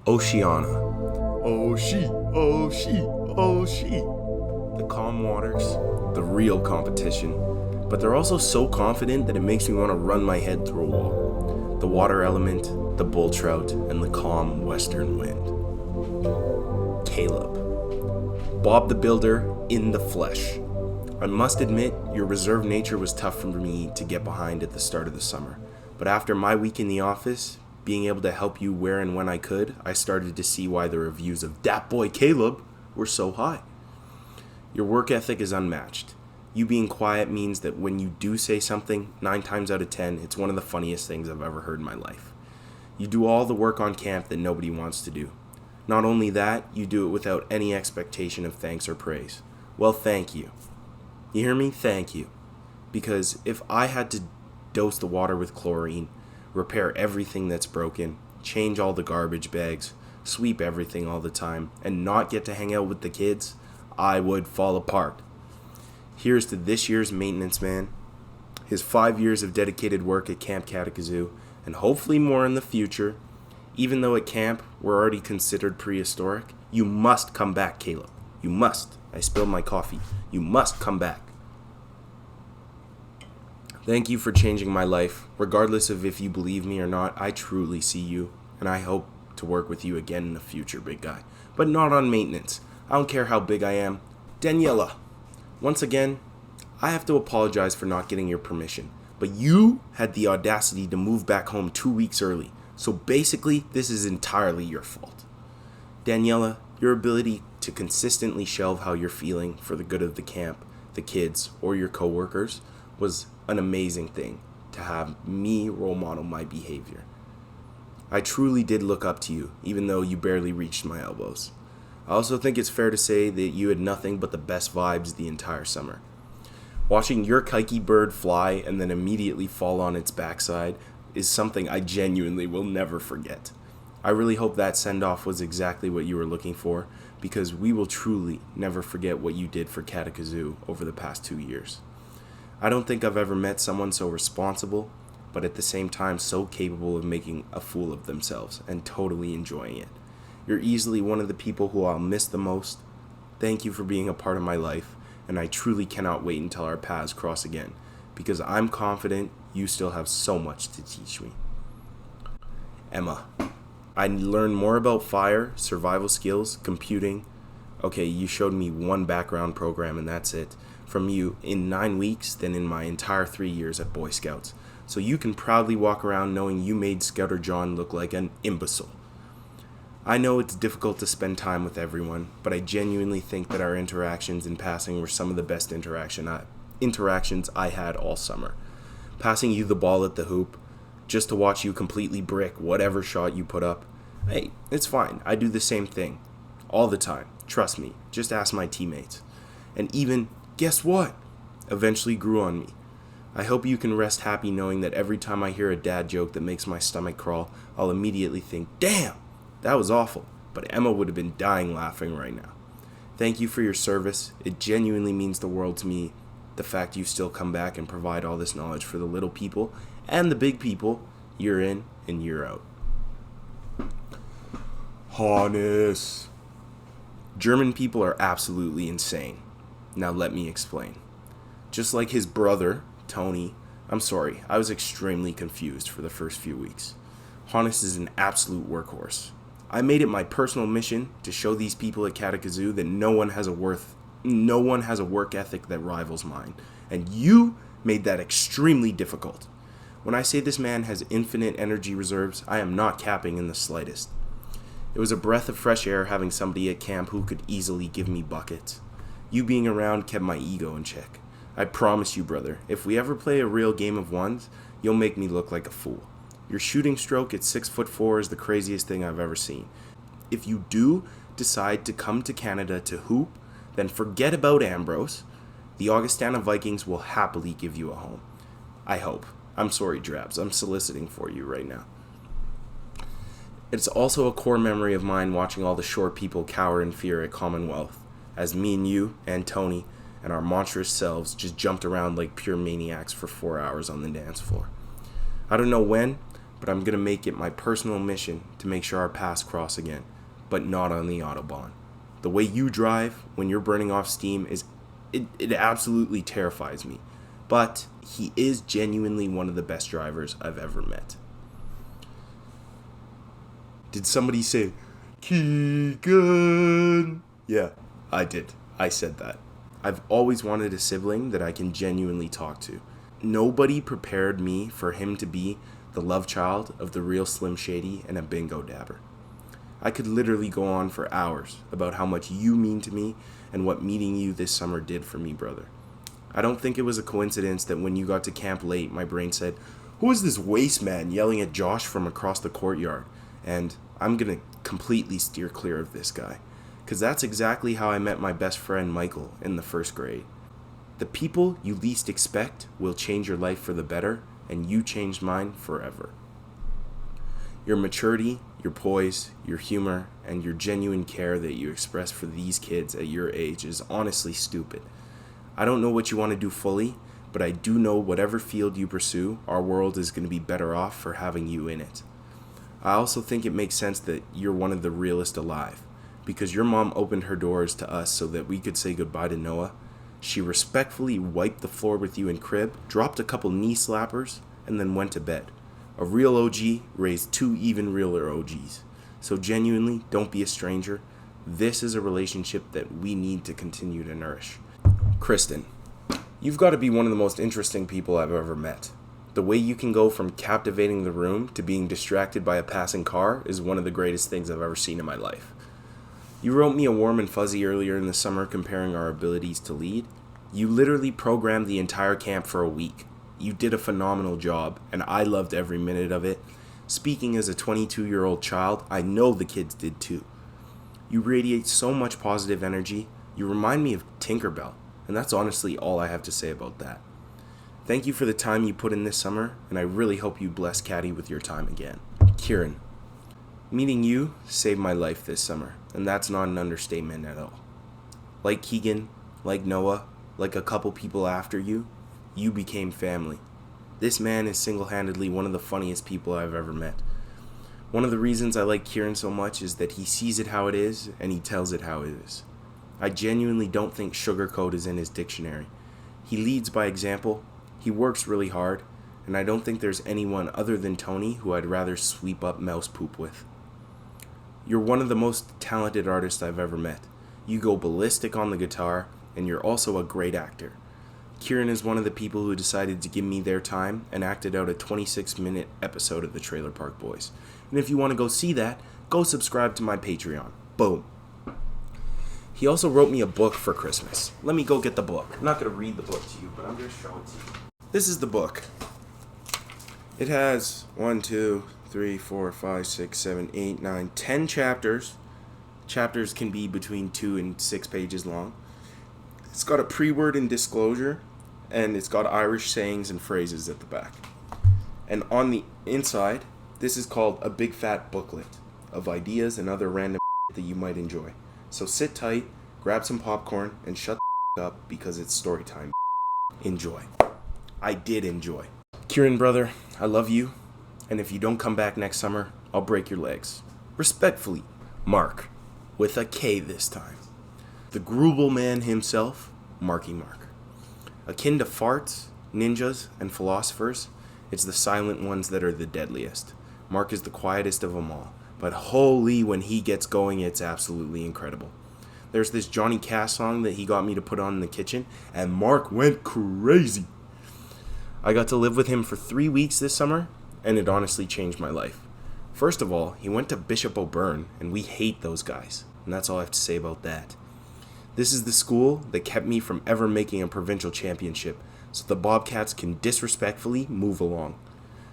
Oceana. Oh she. The calm waters, the real competition. But they're also so confident that it makes me want to run my head through a wall. The water element, the bull trout, and the calm western wind. Caleb. Bob the Builder in the flesh. I must admit, your reserved nature was tough for me to get behind at the start of the summer. But after my week in the office, being able to help you where and when I could, I started to see why the reviews of "Dat Boy Caleb" were so high. Your work ethic is unmatched. You being quiet means that when you do say something, 9 times out of 10, it's one of the funniest things I've ever heard in my life. You do all the work on camp that nobody wants to do. Not only that, you do it without any expectation of thanks or praise. Well, thank you. You hear me? Thank you. Because if I had to dose the water with chlorine, repair everything that's broken, change all the garbage bags, sweep everything all the time, and not get to hang out with the kids, I would fall apart. Here's to this year's maintenance man, his 5 years of dedicated work at Camp Cadicasu, and hopefully more in the future. Even though at camp we're already considered prehistoric, you must come back, Caleb. You must. I spilled my coffee. You must come back. Thank you for changing my life. Regardless of if you believe me or not, I truly see you, and I hope to work with you again in the future, big guy. But not on maintenance. I don't care how big I am. Daniela. Once again, I have to apologize for not getting your permission, but you had the audacity to move back home 2 weeks early, so basically this is entirely your fault. Daniela, your ability to consistently shelve how you're feeling for the good of the camp, the kids, or your coworkers was an amazing thing to have me role model my behavior. I truly did look up to you, even though you barely reached my elbows. I also think it's fair to say that you had nothing but the best vibes the entire summer. Watching your kike bird fly and then immediately fall on its backside is something I genuinely will never forget. I really hope that send-off was exactly what you were looking for, because we will truly never forget what you did for Cadicasu over the past 2 years. I don't think I've ever met someone so responsible, but at the same time so capable of making a fool of themselves and totally enjoying it. You're easily one of the people who I'll miss the most. Thank you for being a part of my life, and I truly cannot wait until our paths cross again, because I'm confident you still have so much to teach me. Emma. I learned more about fire, survival skills, computing. Okay, you showed me one background program and that's it. From you in 9 weeks than in my entire 3 years at Boy Scouts. So you can proudly walk around knowing you made Scouter John look like an imbecile. I know it's difficult to spend time with everyone, but I genuinely think that our interactions in passing were some of the best interactions I had all summer. Passing you the ball at the hoop, just to watch you completely brick whatever shot you put up. Hey, it's fine. I do the same thing. All the time. Trust me. Just ask my teammates. And even, guess what? Eventually grew on me. I hope you can rest happy knowing that every time I hear a dad joke that makes my stomach crawl, I'll immediately think, damn, that was awful. But Emma would have been dying laughing right now. Thank you for your service. It genuinely means the world to me, the fact you still come back and provide all this knowledge for the little people and the big people, year in and year out. Hannes. German people are absolutely insane. Now let me explain. Just like his brother, Tony, I'm sorry, I was extremely confused for the first few weeks. Hannes is an absolute workhorse. I made it my personal mission to show these people at Cadicasu that no one has a work ethic that rivals mine, and you made that extremely difficult. When I say this man has infinite energy reserves, I am not capping in the slightest. It was a breath of fresh air having somebody at camp who could easily give me buckets. You being around kept my ego in check. I promise you, brother, if we ever play a real game of ones, you'll make me look like a fool. Your shooting stroke at 6'4" is the craziest thing I've ever seen. If you do decide to come to Canada to hoop, then forget about Ambrose. The Augustana Vikings will happily give you a home. I hope. I'm sorry, Drabs. I'm soliciting for you right now. It's also a core memory of mine watching all the short people cower in fear at Commonwealth, as me and you and Tony and our monstrous selves just jumped around like pure maniacs for 4 hours on the dance floor. I don't know when, but I'm going to make it my personal mission to make sure our paths cross again, but not on the Autobahn. The way you drive when you're burning off steam it absolutely terrifies me. But he is genuinely one of the best drivers I've ever met. Did somebody say, Keegan? Yeah, I did. I said that. I've always wanted a sibling that I can genuinely talk to. Nobody prepared me for him to be the love child of the real Slim Shady and a bingo dabber. I could literally go on for hours about how much you mean to me and what meeting you this summer did for me, brother. I don't think it was a coincidence that when you got to camp late, my brain said, "Who is this waste man yelling at Josh from across the courtyard?" And I'm gonna completely steer clear of this guy, because that's exactly how I met my best friend Michael in the first grade. The people you least expect will change your life for the better, and you changed mine forever. Your maturity, your poise, your humor, and your genuine care that you express for these kids at your age is honestly stupid. I don't know what you want to do fully, but I do know whatever field you pursue, our world is going to be better off for having you in it. I also think it makes sense that you're one of the realest alive, because your mom opened her doors to us so that we could say goodbye to Noah. She respectfully wiped the floor with you in crib, dropped a couple knee slappers, and then went to bed. A real OG raised two even realer OGs. So genuinely, don't be a stranger. This is a relationship that we need to continue to nourish. Kristen, you've got to be one of the most interesting people I've ever met. The way you can go from captivating the room to being distracted by a passing car is one of the greatest things I've ever seen in my life. You wrote me a warm and fuzzy earlier in the summer comparing our abilities to lead. You literally programmed the entire camp for a week. You did a phenomenal job, and I loved every minute of it. Speaking as a 22-year-old child, I know the kids did too. You radiate so much positive energy. You remind me of Tinkerbell, and that's honestly all I have to say about that. Thank you for the time you put in this summer, and I really hope you bless Caddy with your time again. Kieran, meeting you saved my life this summer, and that's not an understatement at all. Like Keegan, like Noah, like a couple people after you, you became family. This man is single-handedly one of the funniest people I've ever met. One of the reasons I like Kieran so much is that he sees it how it is, and he tells it how it is. I genuinely don't think sugarcoat is in his dictionary. He leads by example, he works really hard, and I don't think there's anyone other than Tony who I'd rather sweep up mouse poop with. You're one of the most talented artists I've ever met. You go ballistic on the guitar, and you're also a great actor. Kieran is one of the people who decided to give me their time and acted out a 26-minute episode of the Trailer Park Boys. And if you want to go see that, go subscribe to my Patreon. Boom. He also wrote me a book for Christmas. Let me go get the book. I'm not going to read the book to you, but I'm going to show it to you. This is the book. It has 1, 2, 3, 4, 5, 6, 7, 8, 9, 10 chapters. Chapters can be between 2 and 6 pages long. It's got a pre-word and disclosure, and it's got Irish sayings and phrases at the back. And on the inside, this is called a big fat booklet of ideas and other random that you might enjoy. So sit tight, grab some popcorn, and shut the up because it's story time. Enjoy. I did enjoy. Kieran, brother, I love you, and if you don't come back next summer, I'll break your legs. Respectfully, Mark, with a K this time. The Grubel man himself, Marky Mark. Akin to farts, ninjas, and philosophers, it's the silent ones that are the deadliest. Mark is the quietest of them all, but holy, when he gets going, it's absolutely incredible. There's this Johnny Cash song that he got me to put on in the kitchen, and Mark went crazy. I got to live with him for 3 weeks this summer, and it honestly changed my life. First of all, he went to Bishop O'Byrne, and we hate those guys, and that's all I have to say about that. This is the school that kept me from ever making a provincial championship, so the Bobcats can disrespectfully move along.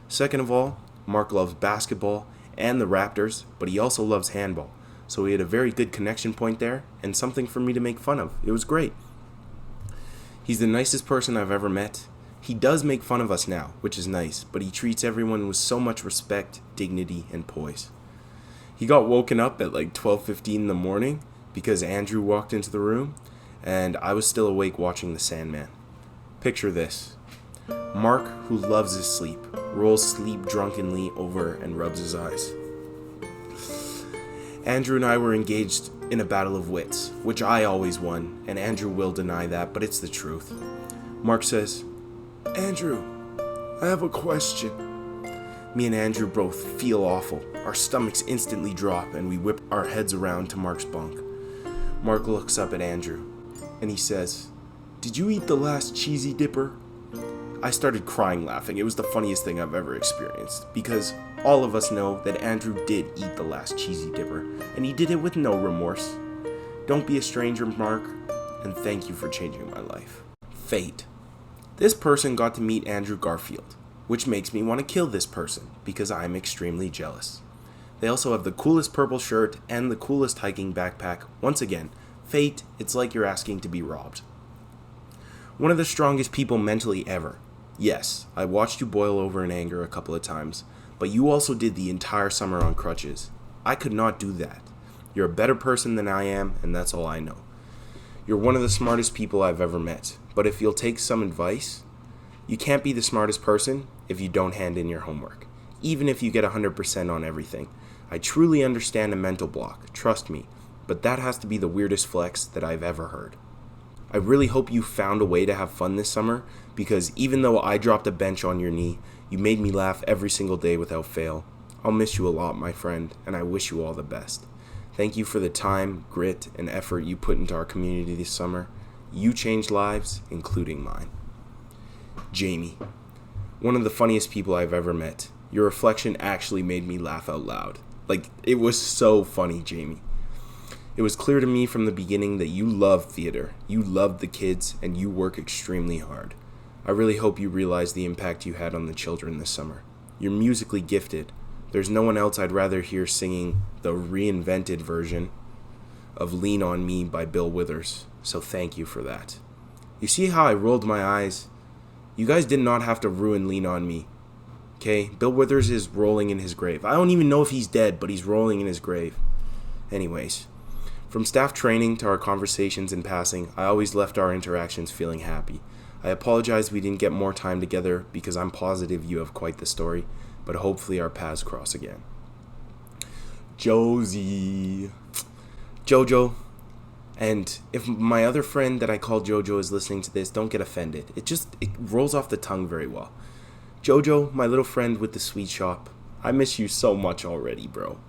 Second of all, Mark loves basketball and the Raptors, but he also loves handball, so we had a very good connection point there, and something for me to make fun of. It was great. He's the nicest person I've ever met. He does make fun of us now, which is nice, but he treats everyone with so much respect, dignity, and poise. He got woken up at like 12:15 in the morning because Andrew walked into the room, and I was still awake watching The Sandman. Picture this. Mark, who loves his sleep, rolls sleep drunkenly over and rubs his eyes. Andrew and I were engaged in a battle of wits, which I always won, and Andrew will deny that, but it's the truth. Mark says, "Andrew, I have a question." Me and Andrew both feel awful. Our stomachs instantly drop, and we whip our heads around to Mark's bunk. Mark looks up at Andrew, and he says, "Did you eat the last cheesy dipper?" I started crying laughing. It was the funniest thing I've ever experienced, because all of us know that Andrew did eat the last cheesy dipper, and he did it with no remorse. Don't be a stranger, Mark, and thank you for changing my life. Fate. This person got to meet Andrew Garfield, which makes me want to kill this person, because I'm extremely jealous. They also have the coolest purple shirt and the coolest hiking backpack. Once again, fate, it's like you're asking to be robbed. One of the strongest people mentally ever. Yes, I watched you boil over in anger a couple of times, but you also did the entire summer on crutches. I could not do that. You're a better person than I am, and that's all I know. You're one of the smartest people I've ever met, but if you'll take some advice, you can't be the smartest person if you don't hand in your homework, even if you get 100% on everything. I truly understand a mental block, trust me, but that has to be the weirdest flex that I've ever heard. I really hope you found a way to have fun this summer, because even though I dropped a bench on your knee, you made me laugh every single day without fail. I'll miss you a lot, my friend, and I wish you all the best. Thank you for the time, grit, and effort you put into our community this summer. You changed lives, including mine. Jamie. One of the funniest people I've ever met. Your reflection actually made me laugh out loud. It was so funny, Jamie. It was clear to me from the beginning that you love theater, you love the kids, and you work extremely hard. I really hope you realize the impact you had on the children this summer. You're musically gifted. There's no one else I'd rather hear singing the reinvented version of Lean On Me by Bill Withers, so thank you for that. You see how I rolled my eyes? You guys did not have to ruin Lean On Me. Okay, Bill Withers is rolling in his grave. I don't even know if he's dead, but he's rolling in his grave. Anyways, from staff training to our conversations in passing, I always left our interactions feeling happy. I apologize we didn't get more time together because I'm positive you have quite the story, but hopefully our paths cross again. Josie. Jojo. And if my other friend that I call Jojo is listening to this, don't get offended. It rolls off the tongue very well. Jojo, my little friend with the sweet shop, I miss you so much already, bro.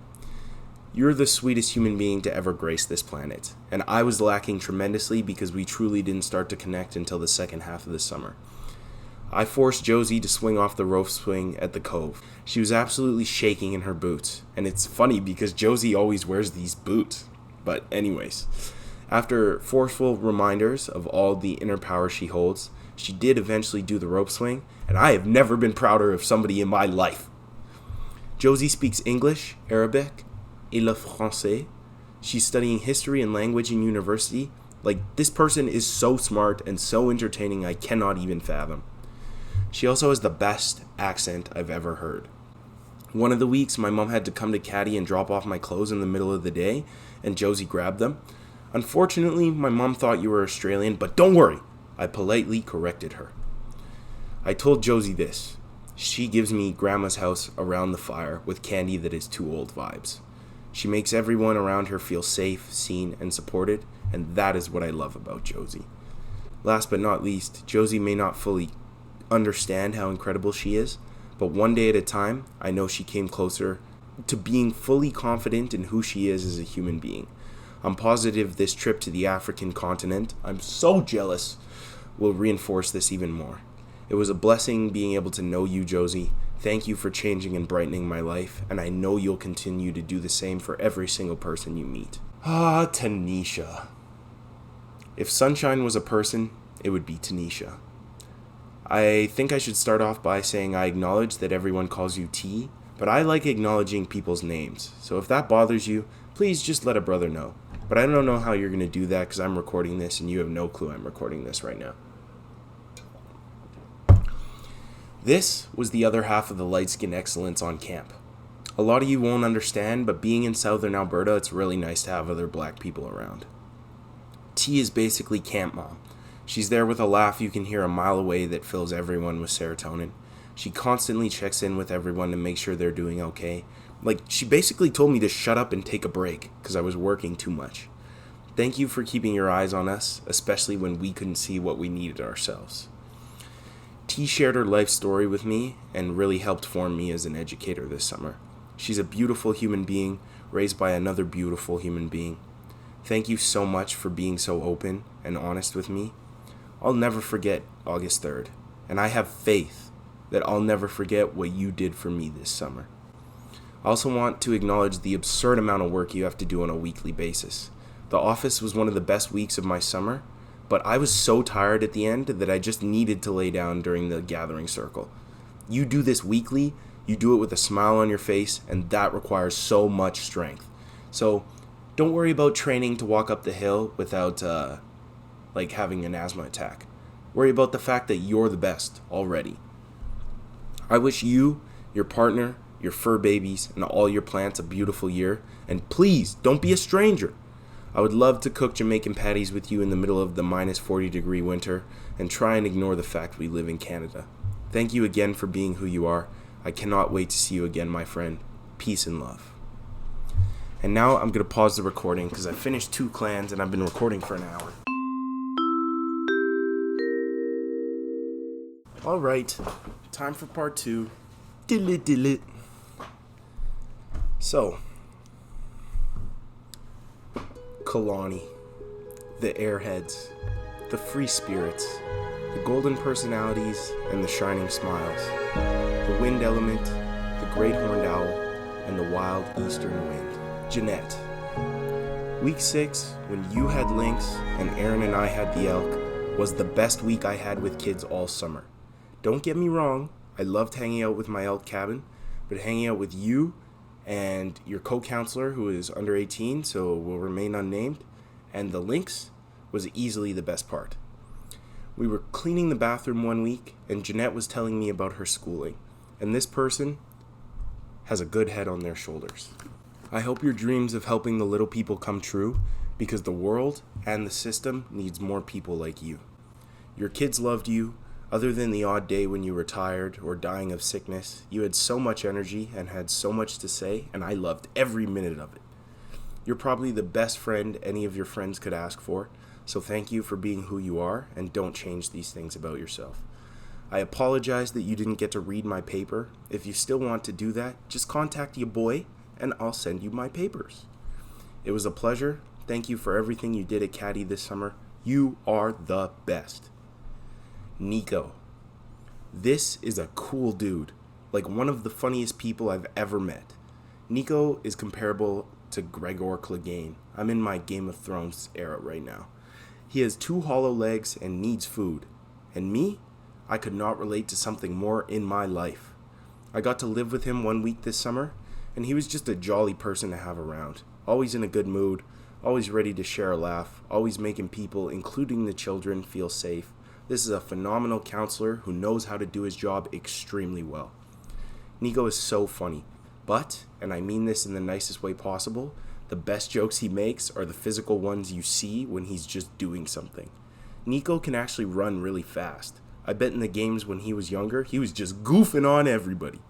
You're the sweetest human being to ever grace this planet, and I was lacking tremendously because we truly didn't start to connect until the second half of the summer. I forced Josie to swing off the rope swing at the cove. She was absolutely shaking in her boots, and it's funny because Josie always wears these boots. But anyways, after forceful reminders of all the inner power she holds, she did eventually do the rope swing, and I have never been prouder of somebody in my life. Josie speaks English, Arabic, et le français. She's studying history and language in university. This person is so smart and so entertaining I cannot even fathom. She also has the best accent I've ever heard. One of the weeks, my mom had to come to Caddy and drop off my clothes in the middle of the day, and Josie grabbed them. Unfortunately, my mom thought you were Australian, but don't worry, I politely corrected her. I told Josie this. She gives me grandma's house around the fire with candy that is too old vibes. She makes everyone around her feel safe, seen, and supported, and that is what I love about Josie. Last but not least, Josie may not fully understand how incredible she is, but one day at a time, I know she came closer to being fully confident in who she is as a human being. I'm positive this trip to the African continent, I'm so jealous, will reinforce this even more. It was a blessing being able to know you, Josie. Thank you for changing and brightening my life, and I know you'll continue to do the same for every single person you meet. Ah, Tanisha. If sunshine was a person, it would be Tanisha. I think I should start off by saying I acknowledge that everyone calls you T, but I like acknowledging people's names, so if that bothers you, please just let a brother know. But I don't know how you're going to do that because I'm recording this and you have no clue I'm recording this right now. This was the other half of the light skin excellence on camp. A lot of you won't understand, but being in southern Alberta, it's really nice to have other black people around. T is basically camp mom. She's there with a laugh you can hear a mile away that fills everyone with serotonin. She constantly checks in with everyone to make sure they're doing okay. Like, she basically told me to shut up and take a break because I was working too much. Thank you for keeping your eyes on us, especially when we couldn't see what we needed ourselves. T shared her life story with me and really helped form me as an educator this summer. She's a beautiful human being, raised by another beautiful human being. Thank you so much for being so open and honest with me. I'll never forget August 3rd, and I have faith that I'll never forget what you did for me this summer. I also want to acknowledge the absurd amount of work you have to do on a weekly basis. The office was one of the best weeks of my summer, but I was so tired at the end that I just needed to lay down during the gathering circle. You do this weekly, you do it with a smile on your face, and that requires so much strength. So don't worry about training to walk up the hill without having an asthma attack. Worry about the fact that you're the best already. I wish you, your partner, your fur babies, and all your plants a beautiful year, and please don't be a stranger. I would love to cook Jamaican patties with you in the middle of the minus 40-degree winter and try and ignore the fact we live in Canada. Thank you again for being who you are. I cannot wait to see you again, my friend. Peace and love. And now I'm going to pause the recording because I finished 2 clans and I've been recording for an hour. Alright, time for part 2. Dillit. So, Kalani, the airheads, the free spirits, the golden personalities, and the shining smiles, the wind element, the great horned owl, and the wild eastern wind. Jeanette. Week 6, when you had lynx and Aaron and I had the elk, was the best week I had with kids all summer. Don't get me wrong, I loved hanging out with my elk cabin, but hanging out with you and your co-counselor, who is under 18, so will remain unnamed, and the lynx was easily the best part. We were cleaning the bathroom one week, and Jeanette was telling me about her schooling, and this person has a good head on their shoulders. I hope your dreams of helping the little people come true, because the world and the system needs more people like you. Your kids loved you. Other than the odd day when you were tired or dying of sickness, you had so much energy and had so much to say, and I loved every minute of it. You're probably the best friend any of your friends could ask for, so thank you for being who you are, and don't change these things about yourself. I apologize that you didn't get to read my paper. If you still want to do that, just contact your boy, and I'll send you my papers. It was a pleasure. Thank you for everything you did at Caddy this summer. You are the best. Nico. This is a cool dude, like one of the funniest people I've ever met. Nico is comparable to Gregor Clegane. I'm in my Game of Thrones era right now. He has 2 hollow legs and needs food. And me? I could not relate to something more in my life. I got to live with him 1 week this summer, and he was just a jolly person to have around. Always in a good mood, always ready to share a laugh, always making people, including the children, feel safe. This is a phenomenal counselor who knows how to do his job extremely well. Nico is so funny, but, and I mean this in the nicest way possible, the best jokes he makes are the physical ones you see when he's just doing something. Nico can actually run really fast. I bet in the games when he was younger, he was just goofing on everybody.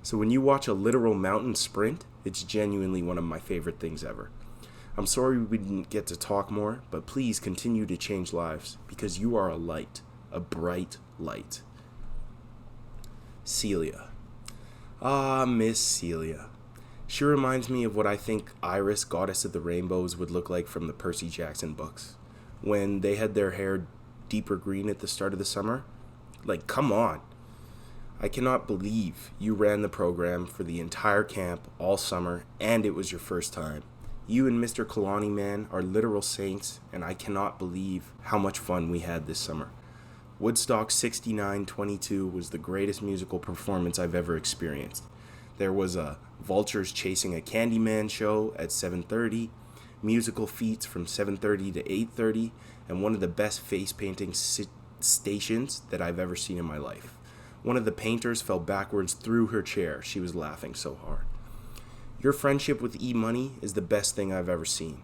So when you watch a literal mountain sprint, it's genuinely one of my favorite things ever. I'm sorry we didn't get to talk more, but please continue to change lives, because you are a light, a bright light. Celia. Ah, Miss Celia. She reminds me of what I think Iris, Goddess of the Rainbows, would look like from the Percy Jackson books, when they had their hair deeper green at the start of the summer. Like, come on. I cannot believe you ran the program for the entire camp all summer, and it was your first time. You and Mr. Kalani, man, are literal saints, and I cannot believe how much fun we had this summer. Woodstock 6922 was the greatest musical performance I've ever experienced. There was a vultures chasing a Candyman show at 7:30, musical feats from 7:30 to 8:30, and one of the best face painting stations that I've ever seen in my life. One of the painters fell backwards through her chair. She was laughing so hard. Your friendship with E-Money is the best thing I've ever seen.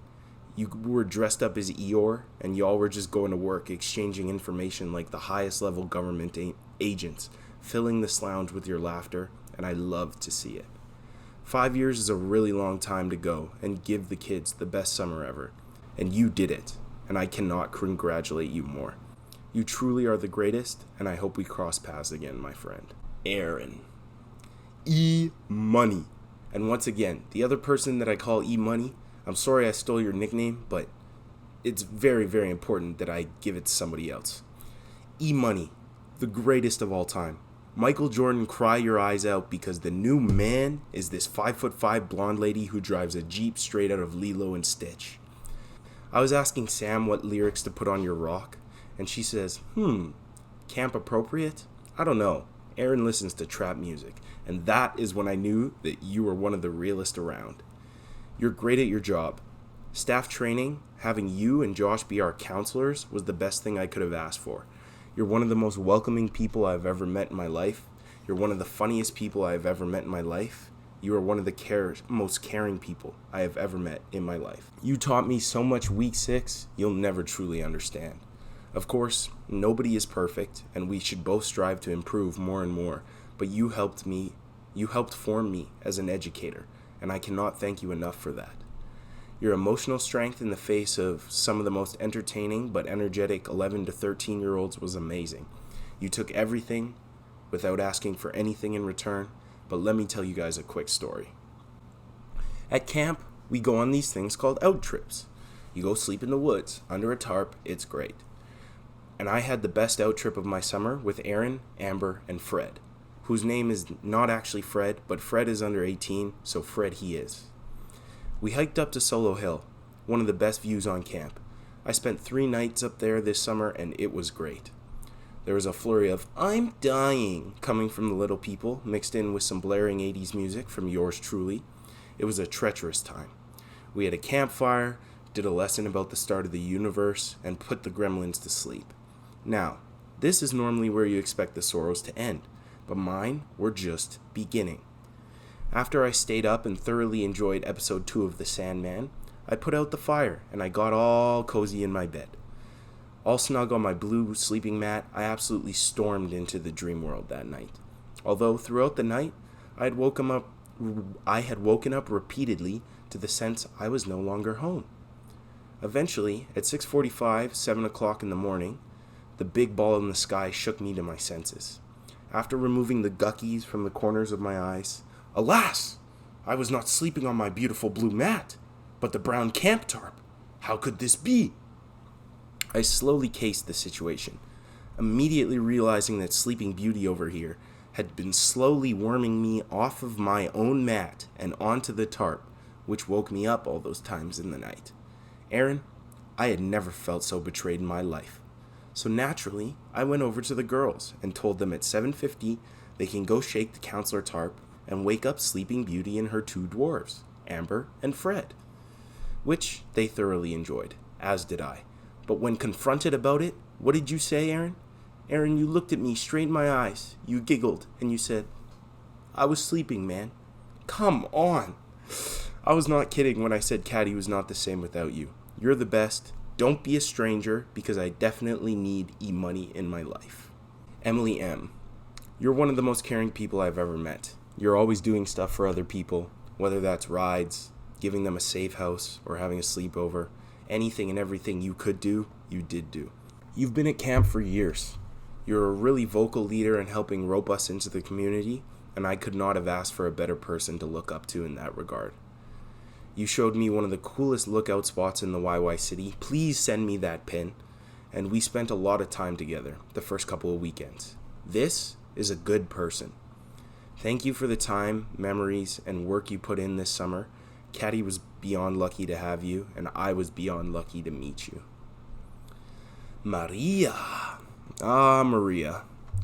You were dressed up as Eeyore, and y'all were just going to work, exchanging information like the highest level government agents, filling this lounge with your laughter, and I love to see it. 5 years is a really long time to go and give the kids the best summer ever, and you did it, and I cannot congratulate you more. You truly are the greatest, and I hope we cross paths again, my friend. Aaron. E-Money. And once again, the other person that I call E-Money, I'm sorry I stole your nickname, but it's very, very important that I give it to somebody else. E-Money, the greatest of all time. Michael Jordan, cry your eyes out, because the new man is this 5'5" blonde lady who drives a Jeep straight out of Lilo and Stitch. I was asking Sam what lyrics to put on your rock, and she says, camp appropriate? I don't know. Aaron listens to trap music, and that is when I knew that you were one of the realest around. You're great at your job. Staff training, having you and Josh be our counselors, was the best thing I could have asked for. You're one of the most welcoming people I've ever met in my life. You're one of the funniest people I've ever met in my life. You are one of the most caring people I have ever met in my life. You taught me so much week 6, you'll never truly understand. Of course, nobody is perfect, and we should both strive to improve more and more, but you helped form me as an educator, and I cannot thank you enough for that. Your emotional strength in the face of some of the most entertaining but energetic 11 to 13-year-olds was amazing. You took everything without asking for anything in return, but let me tell you guys a quick story. At camp, we go on these things called out trips. You go sleep in the woods, under a tarp, it's great. And I had the best out trip of my summer with Aaron, Amber, and Fred, whose name is not actually Fred, but Fred is under 18, so Fred he is. We hiked up to Solo Hill, one of the best views on camp. I spent 3 nights up there this summer, and it was great. There was a flurry of "I'm dying" coming from the little people, mixed in with some blaring 80s music from yours truly. It was a treacherous time. We had a campfire, did a lesson about the start of the universe, and put the gremlins to sleep. Now, this is normally where you expect the sorrows to end, but mine were just beginning. After I stayed up and thoroughly enjoyed episode 2 of The Sandman, I put out the fire and I got all cozy in my bed. All snug on my blue sleeping mat, I absolutely stormed into the dream world that night. Although throughout the night, I had woken up repeatedly to the sense I was no longer home. Eventually, at 6:45, 7 o'clock in the morning, the big ball in the sky shook me to my senses. After removing the guckies from the corners of my eyes, alas! I was not sleeping on my beautiful blue mat, but the brown camp tarp. How could this be? I slowly cased the situation, immediately realizing that Sleeping Beauty over here had been slowly worming me off of my own mat and onto the tarp, which woke me up all those times in the night. Aaron, I had never felt so betrayed in my life. So naturally, I went over to the girls and told them at 7:50 they can go shake the counselor tarp and wake up Sleeping Beauty and her 2 dwarves, Amber and Fred, which they thoroughly enjoyed, as did I. But when confronted about it, what did you say, Aaron? Aaron, you looked at me straight in my eyes, you giggled, and you said, "I was sleeping, man." Come on! I was not kidding when I said Caddy was not the same without you. You're the best. Don't be a stranger, because I definitely need e-money in my life. Emily M. You're one of the most caring people I've ever met. You're always doing stuff for other people, whether that's rides, giving them a safe house, or having a sleepover. Anything and everything you could do, you did do. You've been at camp for years. You're a really vocal leader in helping rope us into the community, and I could not have asked for a better person to look up to in that regard. You showed me one of the coolest lookout spots in the YY City. Please send me that pin. And we spent a lot of time together the first couple of weekends. This is a good person. Thank you for the time, memories, and work you put in this summer. Caddy was beyond lucky to have you, and I was beyond lucky to meet you. Maria. Maria.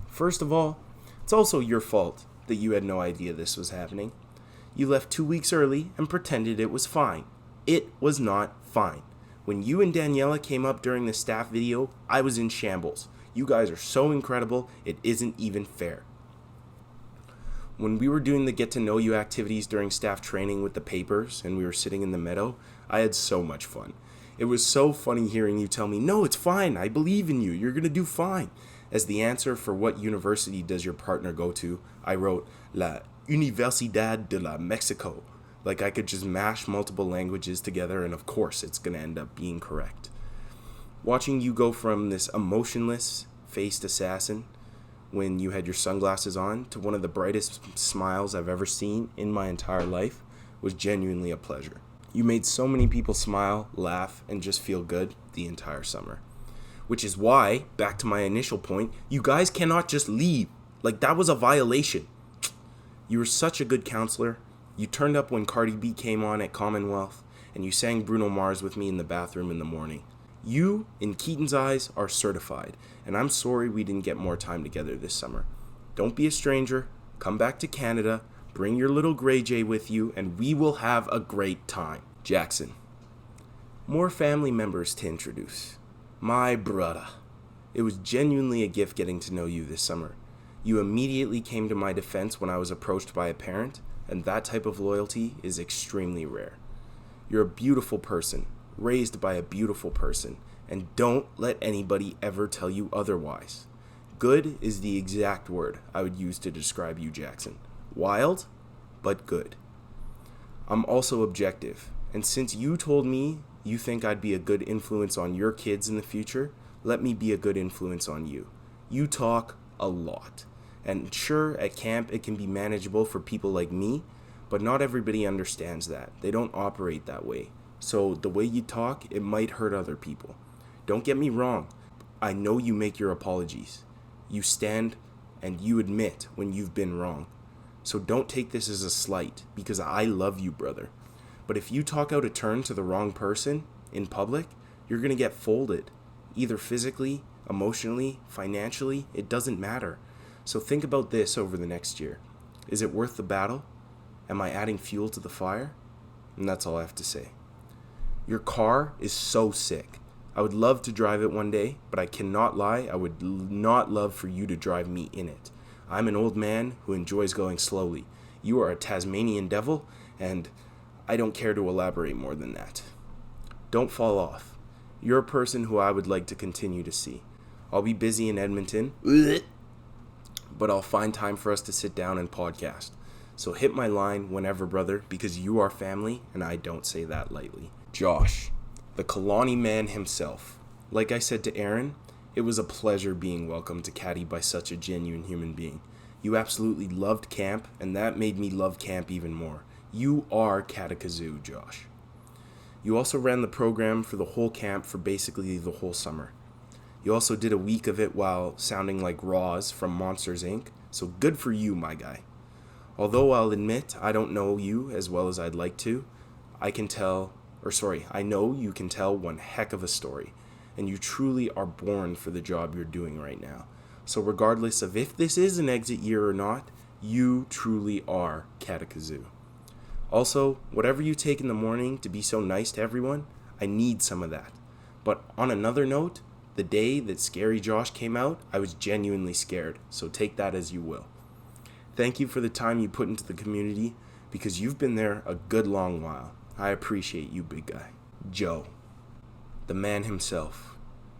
First of all, it's also your fault that you had no idea this was happening. You left 2 weeks early and pretended it was fine. It was not fine. When you and Daniela came up during the staff video, I was in shambles. You guys are so incredible, it isn't even fair. When we were doing the get to know you activities during staff training with the papers and we were sitting in the meadow, I had so much fun. It was so funny hearing you tell me, "No, it's fine, I believe in you, you're gonna do fine." As the answer for what university does your partner go to, I wrote La Universidad de la Mexico. Like I could just mash multiple languages together and of course it's going to end up being correct. Watching you go from this emotionless faced assassin when you had your sunglasses on to one of the brightest smiles I've ever seen in my entire life was genuinely a pleasure. You made so many people smile, laugh, and just feel good the entire summer. Which is why, back to my initial point, you guys cannot just leave. Like that was a violation. You were such a good counselor. You turned up when Cardi B came on at Commonwealth, and you sang Bruno Mars with me in the bathroom in the morning. You, in Keaton's eyes, are certified, and I'm sorry we didn't get more time together this summer. Don't be a stranger. Come back to Canada. Bring your little Grey Jay with you, and we will have a great time. Jackson. More family members to introduce. My brother. It was genuinely a gift getting to know you this summer. You immediately came to my defense when I was approached by a parent, and that type of loyalty is extremely rare. You're a beautiful person, raised by a beautiful person, and don't let anybody ever tell you otherwise. Good is the exact word I would use to describe you, Jackson. Wild, but good. I'm also objective, and since you told me you think I'd be a good influence on your kids in the future, let me be a good influence on you. You talk a lot. And sure, at camp it can be manageable for people like me, but not everybody understands that. They don't operate that way. So the way you talk, it might hurt other people. Don't get me wrong. I know you make your apologies. You stand and you admit when you've been wrong. So don't take this as a slight, because I love you, brother. But if you talk out of turn to the wrong person in public, you're going to get folded. Either physically, emotionally, financially, it doesn't matter. So think about this over the next year. Is it worth the battle? Am I adding fuel to the fire? And that's all I have to say. Your car is so sick. I would love to drive it one day, but I cannot lie, I would not love for you to drive me in it. I'm an old man who enjoys going slowly. You are a Tasmanian devil, and I don't care to elaborate more than that. Don't fall off. You're a person who I would like to continue to see. I'll be busy in Edmonton, but I'll find time for us to sit down and podcast. So hit my line whenever, brother, because you are family, and I don't say that lightly. Josh, the Kalani man himself. Like I said to Aaron, it was a pleasure being welcomed to Caddy by such a genuine human being. You absolutely loved camp, and that made me love camp even more. You are Cadicasu, Josh. You also ran the program for the whole camp for basically the whole summer. You also did a week of it while sounding like Roz from Monsters, Inc., so good for you, my guy. Although I'll admit I don't know you as well as I'd like to, I know you can tell one heck of a story, and you truly are born for the job you're doing right now. So regardless of if this is an exit year or not, you truly are Cadicasu. Also, whatever you take in the morning to be so nice to everyone, I need some of that. But on another note, the day that Scary Josh came out, I was genuinely scared, so take that as you will. Thank you for the time you put into the community, because you've been there a good long while. I appreciate you, big guy. Joe, the man himself.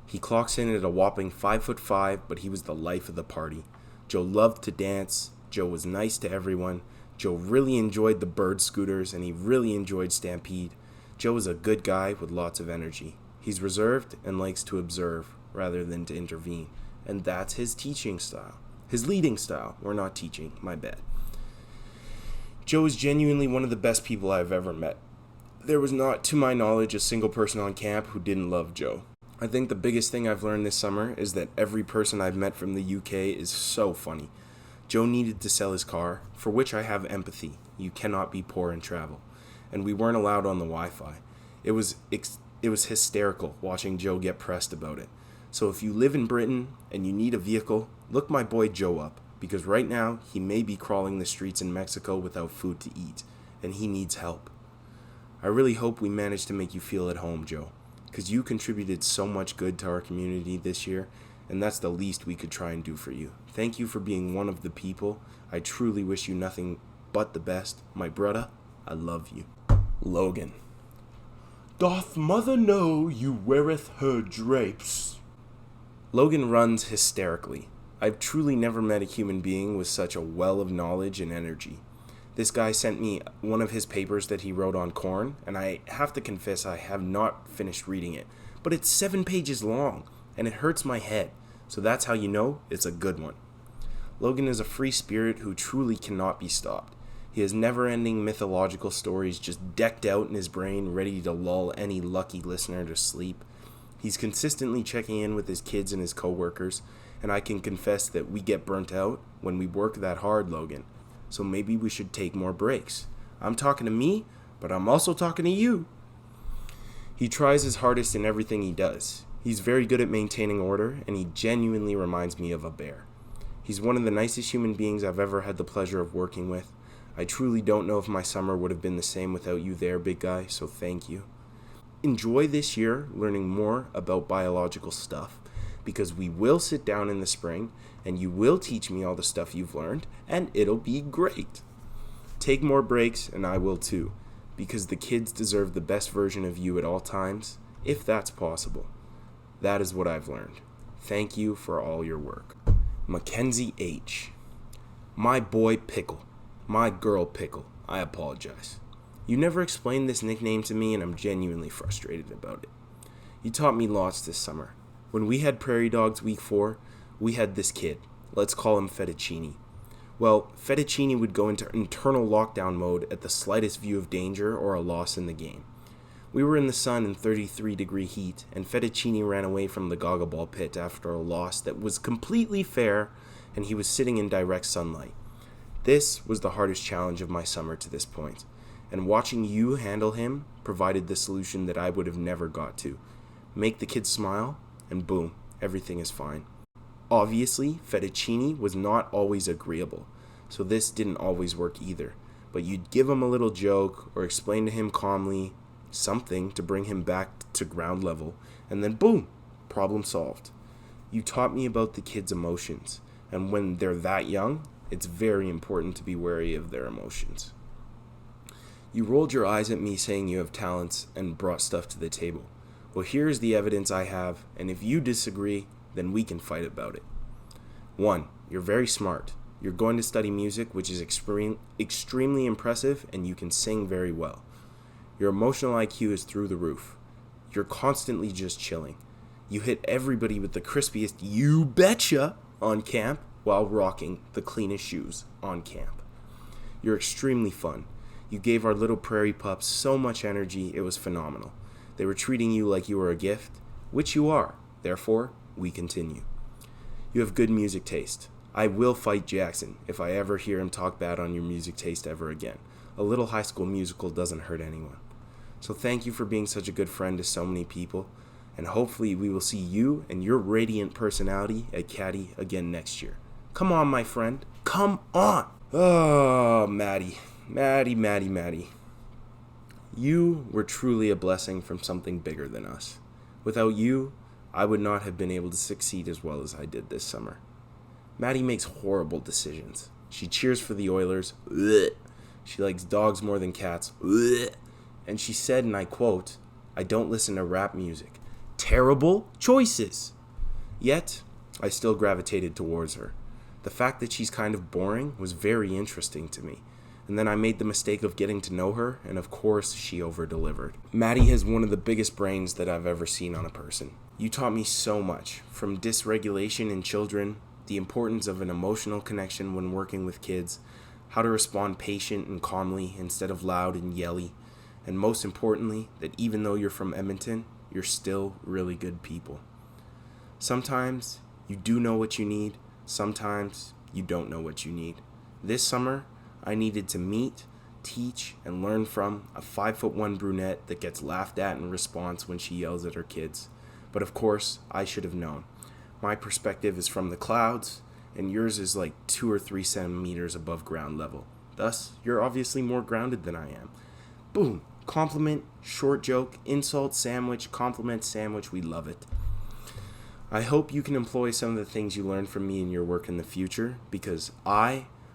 He clocks in at a whopping 5'5", but he was the life of the party. Joe loved to dance. Joe was nice to everyone. Joe really enjoyed the bird scooters, and he really enjoyed Stampede. Joe is a good guy with lots of energy. He's reserved and likes to observe rather than to intervene, and that's his teaching style. His leading style. We're not teaching, my bad. Joe is genuinely one of the best people I've ever met. There was not, to my knowledge, a single person on camp who didn't love Joe. I think the biggest thing I've learned this summer is that every person I've met from the UK is so funny. Joe needed to sell his car, for which I have empathy. You cannot be poor and travel. And we weren't allowed on the Wi-Fi. It was hysterical watching Joe get pressed about it. So if you live in Britain and you need a vehicle, look my boy Joe up, because right now he may be crawling the streets in Mexico without food to eat, and he needs help. I really hope we manage to make you feel at home, Joe, because you contributed so much good to our community this year, and that's the least we could try and do for you. Thank you for being one of the people. I truly wish you nothing but the best. My brother, I love you. Logan. Doth mother know you weareth her drapes? Logan runs hysterically. I've truly never met a human being with such a well of knowledge and energy. This guy sent me one of his papers that he wrote on corn, and I have to confess I have not finished reading it. But it's 7 pages long, and it hurts my head, so that's how you know it's a good one. Logan is a free spirit who truly cannot be stopped. He has never-ending mythological stories just decked out in his brain, ready to lull any lucky listener to sleep. He's consistently checking in with his kids and his coworkers, and I can confess that we get burnt out when we work that hard, Logan. So maybe we should take more breaks. I'm talking to me, but I'm also talking to you. He tries his hardest in everything he does. He's very good at maintaining order, and he genuinely reminds me of a bear. He's one of the nicest human beings I've ever had the pleasure of working with. I truly don't know if my summer would have been the same without you there, big guy, so thank you. Enjoy this year learning more about biological stuff, because we will sit down in the spring and you will teach me all the stuff you've learned, and it'll be great. Take more breaks, and I will too, because the kids deserve the best version of you at all times, if that's possible. That is what I've learned. Thank you for all your work. Mackenzie H. My boy Pickle. My girl Pickle. I apologize. You never explained this nickname to me, and I'm genuinely frustrated about it. You taught me lots this summer. When we had Prairie Dogs week 4, we had this kid. Let's call him Fettuccine. Well, Fettuccine would go into internal lockdown mode at the slightest view of danger or a loss in the game. We were in the sun in 33-degree heat, and Fettuccine ran away from the goggle-ball pit after a loss that was completely fair, and he was sitting in direct sunlight. This was the hardest challenge of my summer to this point, and watching you handle him provided the solution that I would have never got to. Make the kid smile, and boom, everything is fine. Obviously, Fettuccine was not always agreeable, so this didn't always work either, but you'd give him a little joke or explain to him calmly something to bring him back to ground level, and then boom, problem solved. You taught me about the kids' emotions, and when they're that young, it's very important to be wary of their emotions. You rolled your eyes at me saying you have talents and brought stuff to the table. Well, here's the evidence I have, and if you disagree, then we can fight about it. 1. You're very smart. You're going to study music, which is extremely impressive, and you can sing very well. Your emotional IQ is through the roof. You're constantly just chilling. You hit everybody with the crispiest "you betcha" on camp while rocking the cleanest shoes on camp. You're extremely fun. You gave our little prairie pups so much energy, it was phenomenal. They were treating you like you were a gift, which you are. Therefore, we continue. You have good music taste. I will fight Jackson if I ever hear him talk bad on your music taste ever again. A little High School Musical doesn't hurt anyone. So thank you for being such a good friend to so many people, and hopefully we will see you and your radiant personality at Caddy again next year. Come on, my friend. Come on! Oh, Maddie. You were truly a blessing from something bigger than us. Without you, I would not have been able to succeed as well as I did this summer. Maddie makes horrible decisions. She cheers for the Oilers. Ugh. She likes dogs more than cats. Ugh. And she said, and I quote, "I don't listen to rap music." Terrible choices. Yet, I still gravitated towards her. The fact that she's kind of boring was very interesting to me. And then I made the mistake of getting to know her, and of course, she over-delivered. Maddie has one of the biggest brains that I've ever seen on a person. You taught me so much, from dysregulation in children, the importance of an emotional connection when working with kids, how to respond patient and calmly instead of loud and yelly, and most importantly, that even though you're from Edmonton, you're still really good people. Sometimes you do know what you need, sometimes you don't know what you need. This summer, I needed to meet, teach, and learn from a 5'1" brunette that gets laughed at in response when she yells at her kids. But of course, I should have known. My perspective is from the clouds, and yours is like 2 or 3 centimeters above ground level. Thus, you're obviously more grounded than I am. Boom. Compliment, short joke, insult, sandwich, compliment, sandwich. We love it. I hope you can employ some of the things you learned from me in your work in the future, because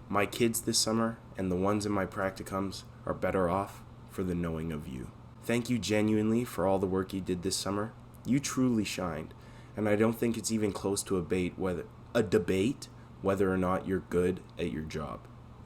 my kids this summer, and the ones in my practicums are better off for the knowing of you. Thank you genuinely for all the work you did this summer. You truly shined, And I don't think it's even close to a debate whether or not you're good at your job.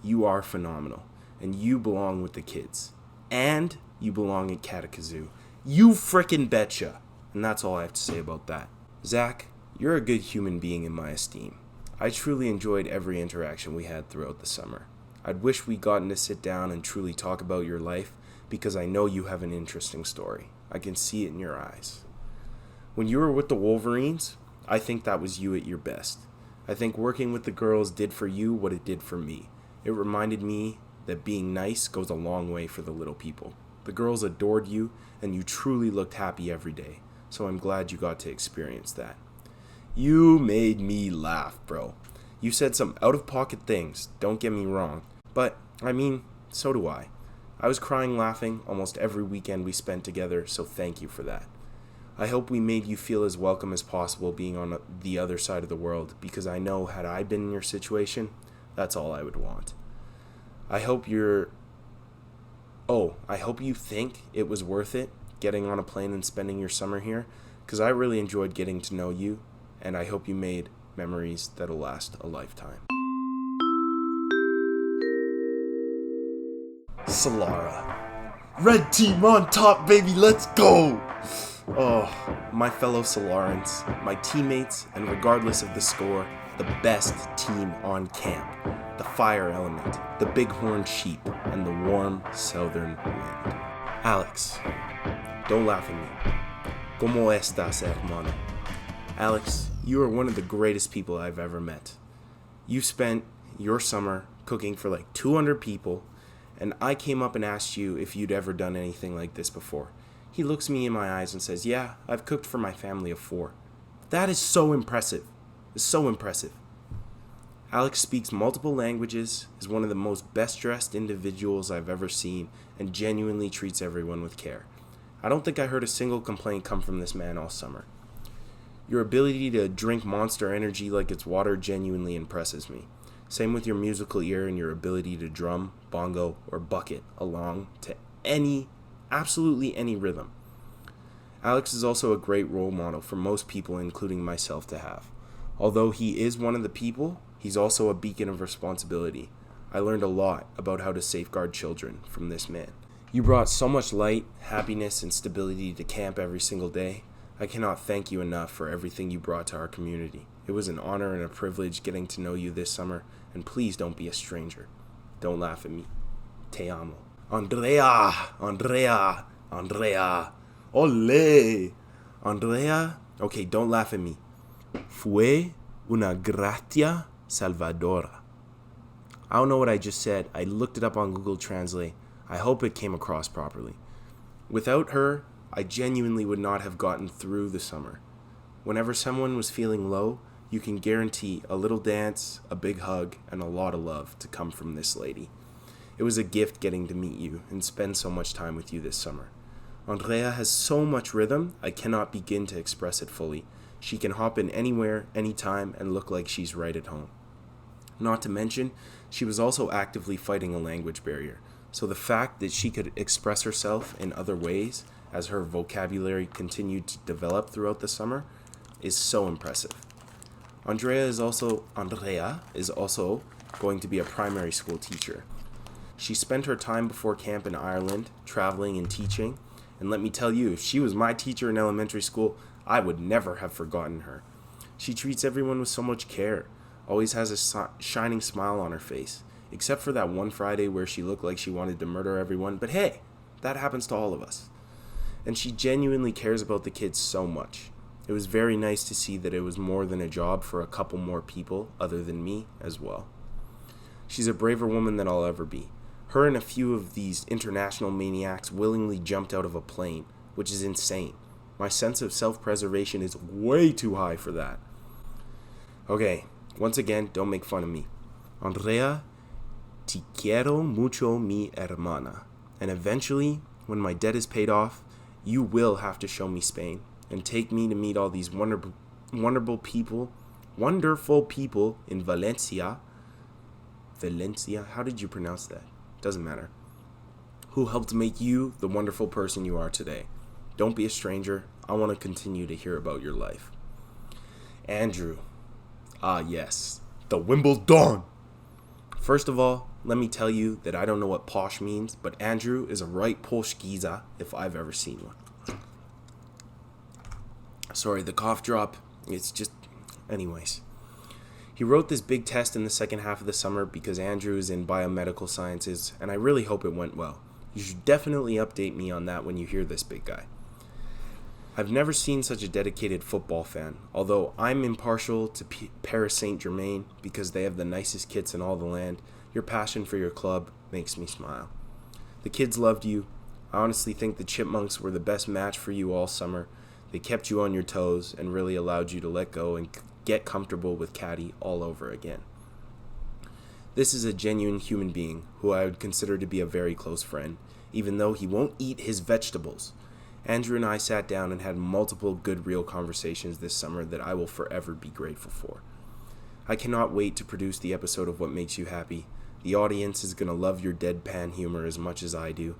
You are phenomenal, and you belong with the kids. And you belong at Cadicasu. You frickin' betcha. And that's all I have to say about that. Zach, you're a good human being in my esteem. I truly enjoyed every interaction we had throughout the summer. I'd wish we'd gotten to sit down and truly talk about your life, because I know you have an interesting story. I can see it in your eyes. When you were with the Wolverines, I think that was you at your best. I think working with the girls did for you what it did for me. It reminded me that being nice goes a long way for the little people. The girls adored you, and you truly looked happy every day. So I'm glad you got to experience that. You made me laugh, bro. You said some out-of-pocket things, don't get me wrong. But, I mean, so do I. I was crying laughing almost every weekend we spent together, so thank you for that. I hope we made you feel as welcome as possible being on the other side of the world, because I know had I been in your situation, that's all I would want. I hope you think it was worth it getting on a plane and spending your summer here, because I really enjoyed getting to know you, and I hope you made memories that'll last a lifetime. Solara. Red team on top, baby, let's go! Oh, my fellow Solarans, my teammates, and regardless of the score, the best team on camp. The fire element, the bighorn sheep, and the warm southern wind. Alex, don't laugh at me. ¿Cómo estás, hermano? Alex, you are one of the greatest people I've ever met. You spent your summer cooking for like 200 people, and I came up and asked you if you'd ever done anything like this before. He looks me in my eyes and says, yeah, I've cooked for my family of 4. That is so impressive. It's so impressive. Alex speaks multiple languages, is one of the most best-dressed individuals I've ever seen, and genuinely treats everyone with care. I don't think I heard a single complaint come from this man all summer. Your ability to drink Monster Energy like it's water genuinely impresses me. Same with your musical ear and your ability to drum, bongo, or bucket along to absolutely any rhythm. Alex is also a great role model for most people, including myself, to have. Although he is one of the people, he's also a beacon of responsibility. I learned a lot about how to safeguard children from this man. You brought so much light, happiness, and stability to camp every single day. I cannot thank you enough for everything you brought to our community. It was an honor and a privilege getting to know you this summer, and please don't be a stranger. Don't laugh at me. Te amo. Andrea! Andrea! Andrea! Ole! Andrea? Okay, don't laugh at me. Fue una gracia salvadora. I don't know what I just said. I looked it up on Google Translate. I hope it came across properly. Without her, I genuinely would not have gotten through the summer. Whenever someone was feeling low, you can guarantee a little dance, a big hug, and a lot of love to come from this lady. It was a gift getting to meet you and spend so much time with you this summer. Andrea has so much rhythm, I cannot begin to express it fully. She can hop in anywhere, anytime, and look like she's right at home. Not to mention, she was also actively fighting a language barrier, so the fact that she could express herself in other ways as her vocabulary continued to develop throughout the summer is so impressive. Andrea is also going to be a primary school teacher. She spent her time before camp in Ireland, traveling and teaching, and let me tell you, if she was my teacher in elementary school, I would never have forgotten her. She treats everyone with so much care, always has a shining smile on her face, except for that one Friday where she looked like she wanted to murder everyone, but hey, that happens to all of us. And she genuinely cares about the kids so much. It was very nice to see that it was more than a job for a couple more people other than me as well. She's a braver woman than I'll ever be. Her and a few of these international maniacs willingly jumped out of a plane, which is insane. My sense of self-preservation is way too high for that. Okay, once again, don't make fun of me. Andrea, te quiero mucho mi hermana. And eventually, when my debt is paid off, you will have to show me Spain and take me to meet all these wonderful people in Valencia. Valencia? How did you pronounce that? Doesn't matter. Who helped make you the wonderful person you are today. Don't be a stranger. I want to continue to hear about your life. Andrew. Ah, yes. The Wimbledon. First of all, let me tell you that I don't know what posh means, but Andrew is a right Polshkiza if I've ever seen one. Sorry, the cough drop. It's just... Anyways. He wrote this big test in the second half of the summer because Andrew is in biomedical sciences, and I really hope it went well. You should definitely update me on that when you hear this, big guy. I've never seen such a dedicated football fan, although I'm impartial to Paris Saint-Germain because they have the nicest kits in all the land. Your passion for your club makes me smile. The kids loved you. I honestly think the Chipmunks were the best match for you all summer. They kept you on your toes and really allowed you to let go and get comfortable with Caddy all over again. This is a genuine human being who I would consider to be a very close friend, even though he won't eat his vegetables. Andrew and I sat down and had multiple good real conversations this summer that I will forever be grateful for. I cannot wait to produce the episode of What Makes You Happy. The audience is going to love your deadpan humor as much as I do.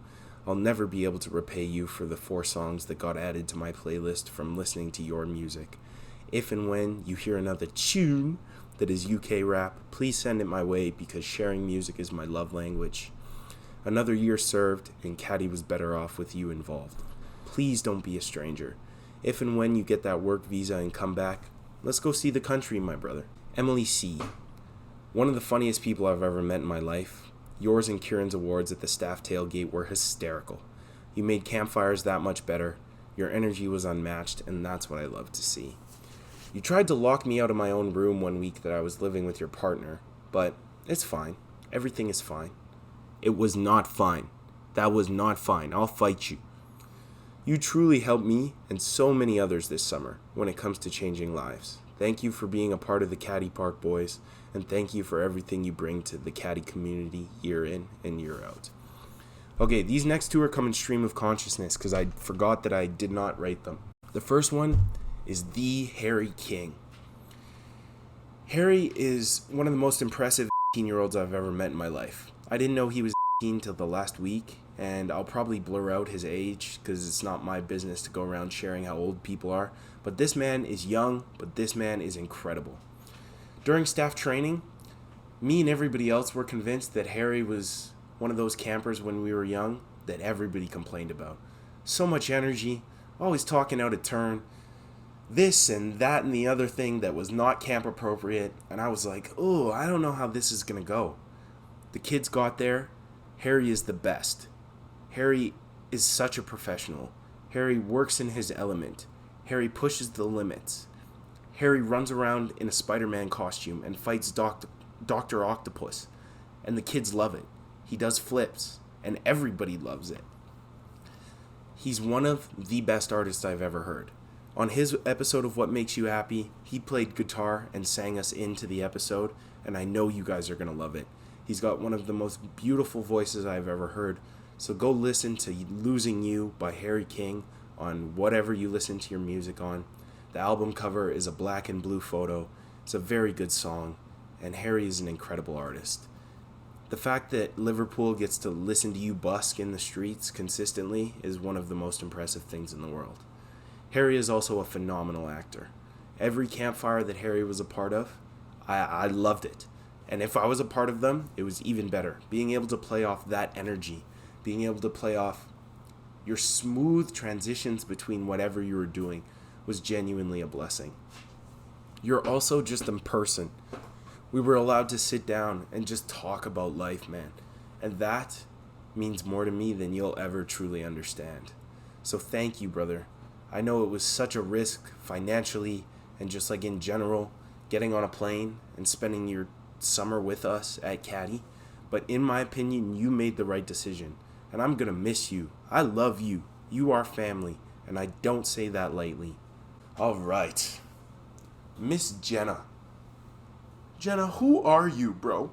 I'll never be able to repay you for the 4 songs that got added to my playlist from listening to your music. If and when you hear another tune that is UK rap, please send it my way because sharing music is my love language. Another year served, and Caddy was better off with you involved. Please don't be a stranger. If and when you get that work visa and come back, let's go see the country, my brother. Emily C. One of the funniest people I've ever met in my life. Yours and Kieran's awards at the staff tailgate were hysterical. You made campfires that much better. Your energy was unmatched, and that's what I love to see. You tried to lock me out of my own room one week that I was living with your partner, but it's fine. Everything is fine. It was not fine. That was not fine. I'll fight you. You truly helped me and so many others this summer when it comes to changing lives. Thank you for being a part of the Caddy Park Boys, and thank you for everything you bring to the Caddy community year in and year out. Okay, these next 2 are coming stream of consciousness because I forgot that I did not write them. The first one is the Harry King. Harry is one of the most impressive 18-year-olds I've ever met in my life. I didn't know he was 18 till the last week, and I'll probably blur out his age because it's not my business to go around sharing how old people are. But this man is young, but this man is incredible. During staff training, me and everybody else were convinced that Harry was one of those campers when we were young that everybody complained about. So much energy, always talking out of turn, this and that and the other thing that was not camp appropriate, and I was like, oh, I don't know how this is going to go. The kids got there. Harry is the best. Harry is such a professional. Harry works in his element. Harry pushes the limits. Harry runs around in a Spider-Man costume and fights Dr. Octopus. And the kids love it. He does flips, and everybody loves it. He's one of the best artists I've ever heard. On his episode of What Makes You Happy, he played guitar and sang us into the episode, and I know you guys are going to love it. He's got one of the most beautiful voices I've ever heard. So go listen to Losing You by Harry King on whatever you listen to your music on. The album cover is a black and blue photo. It's a very good song, and Harry is an incredible artist. The fact that Liverpool gets to listen to you busk in the streets consistently is one of the most impressive things in the world. Harry is also a phenomenal actor. Every campfire that Harry was a part of, I loved it. And if I was a part of them, it was even better. Being able to play off that energy, being able to play off your smooth transitions between whatever you were doing was genuinely a blessing. You're also just a person. We were allowed to sit down and just talk about life, man. And that means more to me than you'll ever truly understand. So thank you, brother. I know it was such a risk financially and just like in general, getting on a plane and spending your summer with us at Caddy, but in my opinion, you made the right decision, and I'm gonna miss you. I love you. You are family, and I don't say that lightly. All right, Miss Jenna. Jenna, who are you, bro?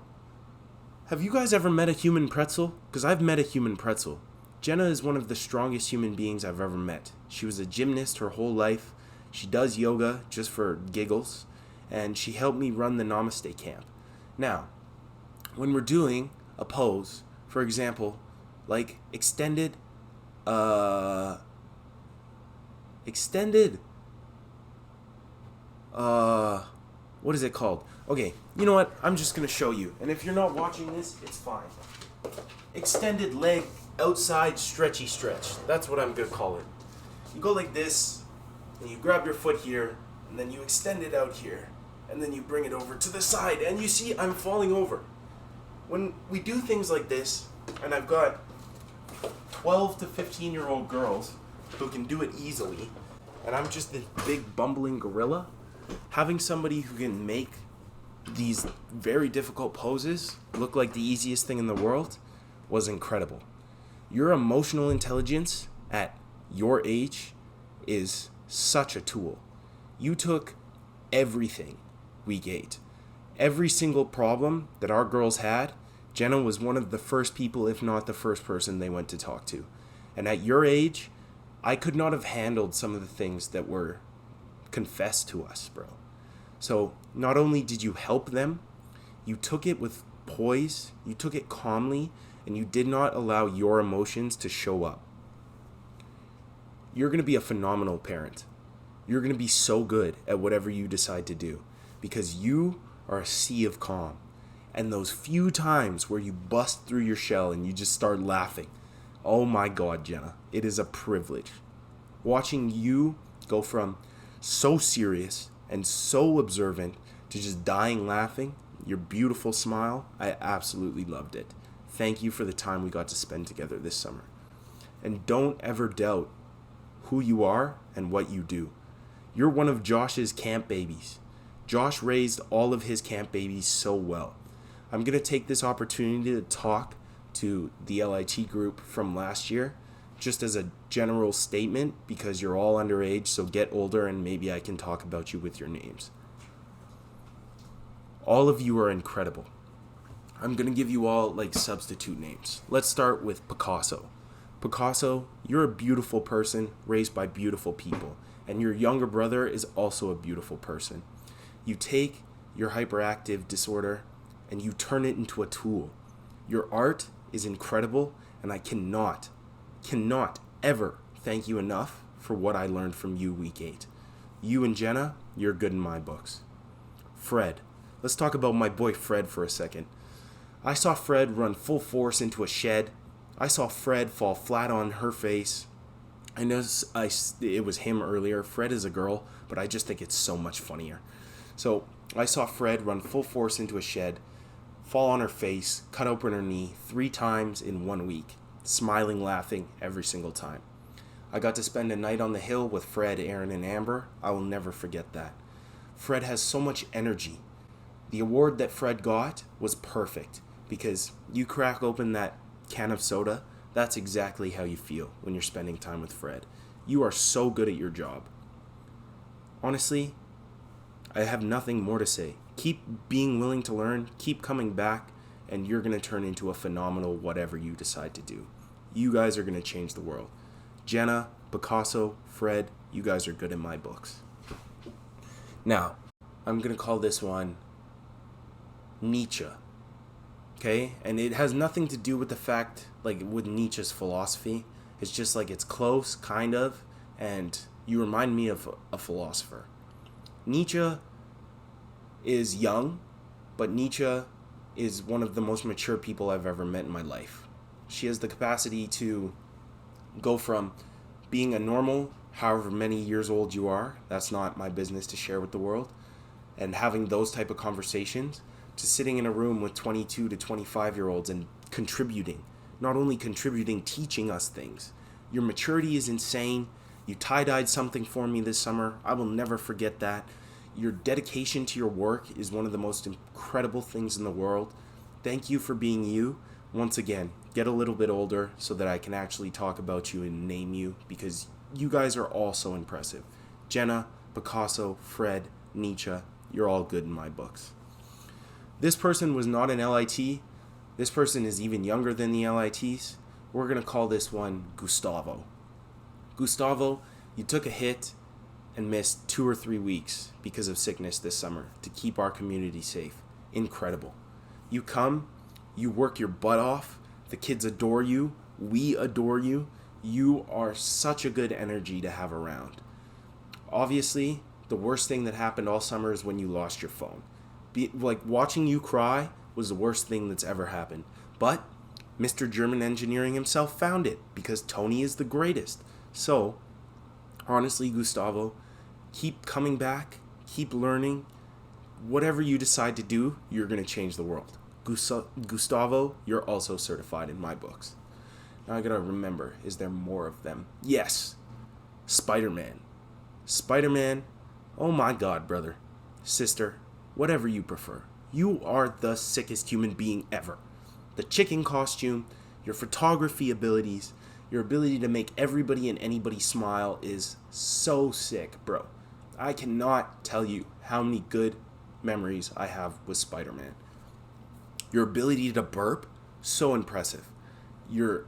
Have you guys ever met a human pretzel? Because I've met a human pretzel. Jenna is one of the strongest human beings I've ever met. She was a gymnast her whole life. She does yoga just for giggles, and she helped me run the Namaste camp. Now, when we're doing a pose, for example, like extended what is it called? Okay, you know what? I'm just gonna show you. And if you're not watching this, it's fine. Extended leg outside stretchy stretch. That's what I'm gonna call it. You go like this, and you grab your foot here, and then you extend it out here, and then you bring it over to the side, and you see I'm falling over. When we do things like this, and I've got 12 to 15-year-old girls who can do it easily, and I'm just this big bumbling gorilla, having somebody who can make these very difficult poses look like the easiest thing in the world was incredible. Your emotional intelligence at your age is such a tool. You took everything week 8. Every single problem that our girls had, Jenna was one of the first people, if not the first person they went to talk to. And at your age, I could not have handled some of the things that were confessed to us, bro. So not only did you help them, you took it with poise, you took it calmly, and you did not allow your emotions to show up. You're going to be a phenomenal parent. You're going to be so good at whatever you decide to do because you are a sea of calm. And those few times where you bust through your shell and you just start laughing, oh my God, Jenna, it is a privilege. Watching you go from so serious and so observant to just dying laughing, your beautiful smile, I absolutely loved it. Thank you for the time we got to spend together this summer. And don't ever doubt who you are and what you do. You're one of Josh's camp babies. Josh raised all of his camp babies so well. I'm going to take this opportunity to talk to the LIT group from last year, just as a general statement, because you're all underage, so get older and maybe I can talk about you with your names. All of you are incredible. I'm going to give you all like substitute names. Let's start with Picasso. Picasso, you're a beautiful person raised by beautiful people, and your younger brother is also a beautiful person. You take your hyperactive disorder and you turn it into a tool. Your art is incredible, and I cannot ever thank you enough for what I learned from you week 8. You and Jenna, you're good in my books. Fred. Let's talk about my boy Fred for a second. I saw Fred run full force into a shed. I saw Fred fall flat on her face. I know it was him earlier. Fred is a girl, but I just think it's so much funnier. So I saw Fred run full force into a shed, fall on her face, cut open her knee 3 times in 1 week, smiling, laughing every single time. I got to spend a night on the hill with Fred, Aaron, and Amber. I will never forget that. Fred has so much energy. The award that Fred got was perfect because you crack open that can of soda, that's exactly how you feel when you're spending time with Fred. You are so good at your job. Honestly, I have nothing more to say. Keep being willing to learn, keep coming back, and you're going to turn into a phenomenal whatever you decide to do. You guys are going to change the world. Jenna, Picasso, Fred, you guys are good in my books. Now, I'm going to call this one Nietzsche. Okay? And it has nothing to do with the fact, like, with Nietzsche's philosophy. It's just like it's close, kind of, and you remind me of a philosopher. Nietzsche is young, but Nietzsche is one of the most mature people I've ever met in my life. She has the capacity to go from being a normal, however many years old you are, that's not my business to share with the world, and having those type of conversations, to sitting in a room with 22 to 25-year-olds and contributing. Not only contributing, teaching us things. Your maturity is insane. You tie-dyed something for me this summer. I will never forget that. Your dedication to your work is one of the most incredible things in the world. Thank you for being you. Once again, get a little bit older so that I can actually talk about you and name you, because you guys are all so impressive. Jenna, Picasso, Fred, Nietzsche, you're all good in my books. This person was not an LIT. This person is even younger than the LITs. We're going to call this one Gustavo. Gustavo, you took a hit and missed 2 or 3 weeks because of sickness this summer to keep our community safe. Incredible. You come, you work your butt off. The kids adore you. We adore you. You are such a good energy to have around. Obviously, the worst thing that happened all summer is when you lost your phone. Watching you cry was the worst thing that's ever happened. But Mr. German Engineering himself found it because Tony is the greatest. So, honestly, Gustavo, keep coming back, keep learning. Whatever you decide to do, you're going to change the world. Gustavo, you're also certified in my books. Now I gotta remember, is there more of them? Yes! Spider-Man. Spider-Man, oh my god, brother. Sister, whatever you prefer. You are the sickest human being ever. The chicken costume, your photography abilities, your ability to make everybody and anybody smile is so sick, bro. I cannot tell you how many good memories I have with Spider-Man. Your ability to burp, so impressive. Your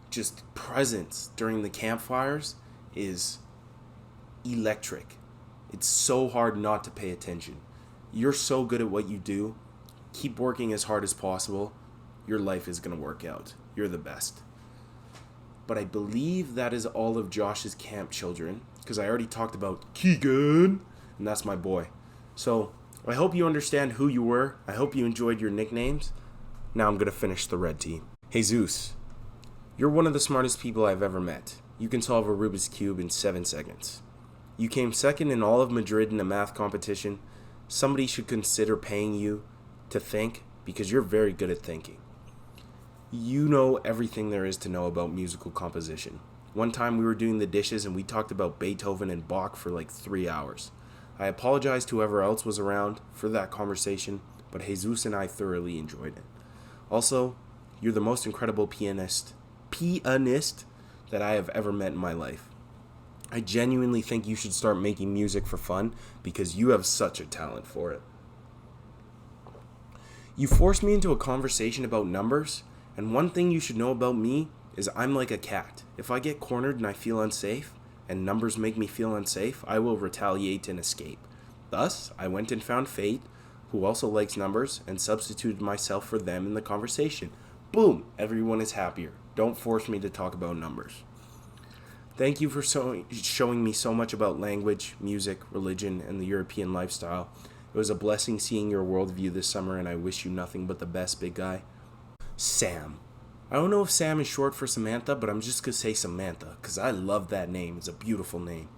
just presence during the campfires is electric. It's so hard not to pay attention. You're so good at what you do. Keep working as hard as possible. Your life is going to work out. You're the best. But I believe that is all of Josh's camp children, because I already talked about Keegan, and that's my boy. So I hope you understand who you were. I hope you enjoyed your nicknames. Now I'm going to finish the red tea. Jesus, you're one of the smartest people I've ever met. You can solve a Rubik's Cube in 7 seconds. You came second in all of Madrid in a math competition. Somebody should consider paying you to think, because you're very good at thinking. You know everything there is to know about musical composition. One time we were doing the dishes and we talked about Beethoven and Bach for like 3 hours. I apologize to whoever else was around for that conversation, but Jesus and I thoroughly enjoyed it. Also, you're the most incredible pianist that I have ever met in my life. I genuinely think you should start making music for fun because you have such a talent for it. You forced me into a conversation about numbers, and one thing you should know about me is I'm like a cat. If I get cornered and I feel unsafe, and numbers make me feel unsafe, I will retaliate and escape. Thus, I went and found Fate, who also likes numbers, and substituted myself for them in the conversation. Boom! Everyone is happier. Don't force me to talk about numbers. Thank you for showing me so much about language, music, religion, and the European lifestyle. It was a blessing seeing your worldview this summer, and I wish you nothing but the best, big guy. Sam. I don't know if Sam is short for Samantha, but I'm just going to say Samantha, because I love that name. It's a beautiful name.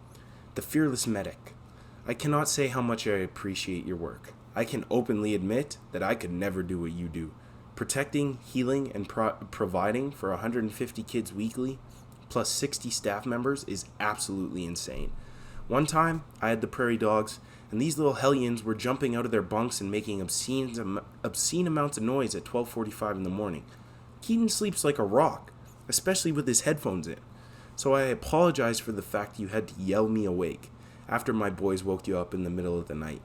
The Fearless Medic. I cannot say how much I appreciate your work. I can openly admit that I could never do what you do. Protecting, healing, and providing for 150 kids weekly, plus 60 staff members, is absolutely insane. One time, I had the prairie dogs, and these little hellions were jumping out of their bunks and making obscene amounts of noise at 12:45 in the morning. Keaton sleeps like a rock, especially with his headphones in. So I apologize for the fact you had to yell me awake after my boys woke you up in the middle of the night.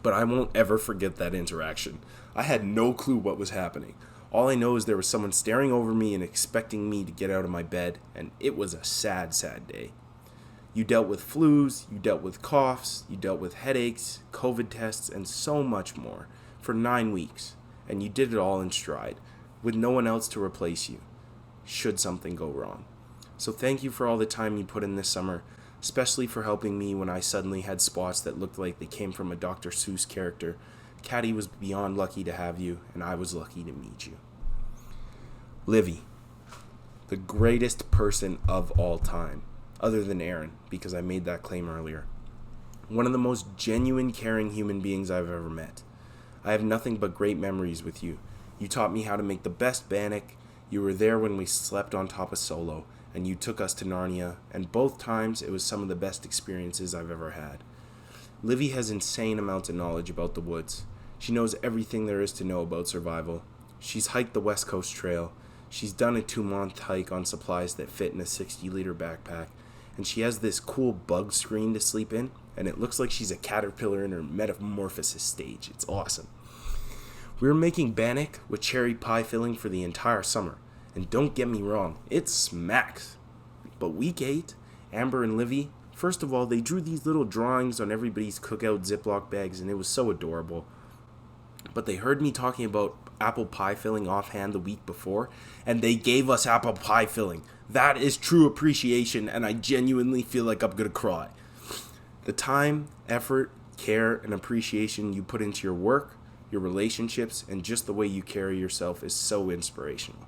But I won't ever forget that interaction. I had no clue what was happening. All I know is there was someone staring over me and expecting me to get out of my bed, and it was a sad, sad day. You dealt with flus, you dealt with coughs, you dealt with headaches, COVID tests, and so much more for 9 weeks, and you did it all in stride, with no one else to replace you, should something go wrong. So thank you for all the time you put in this summer, especially for helping me when I suddenly had spots that looked like they came from a Dr. Seuss character. Caddy was beyond lucky to have you, and I was lucky to meet you. Livy, the greatest person of all time, other than Aaron, because I made that claim earlier. One of the most genuine, caring human beings I've ever met. I have nothing but great memories with you. You taught me how to make the best bannock. You were there when we slept on top of Solo, and you took us to Narnia, and both times it was some of the best experiences I've ever had. Livy has insane amounts of knowledge about the woods. She knows everything there is to know about survival. She's hiked the West Coast Trail. She's done a 2-month hike on supplies that fit in a 60-liter backpack. And she has this cool bug screen to sleep in, and it looks like she's a caterpillar in her metamorphosis stage. It's awesome. We were making bannock with cherry pie filling for the entire summer. And don't get me wrong, it smacks. But week 8, Amber and Livy, first of all, they drew these little drawings on everybody's cookout Ziploc bags, and it was so adorable. But they heard me talking about apple pie filling offhand the week before, and they gave us apple pie filling. That is true appreciation, and I genuinely feel like I'm gonna cry. The time, effort, care, and appreciation you put into your work, your relationships, and just the way you carry yourself is so inspirational.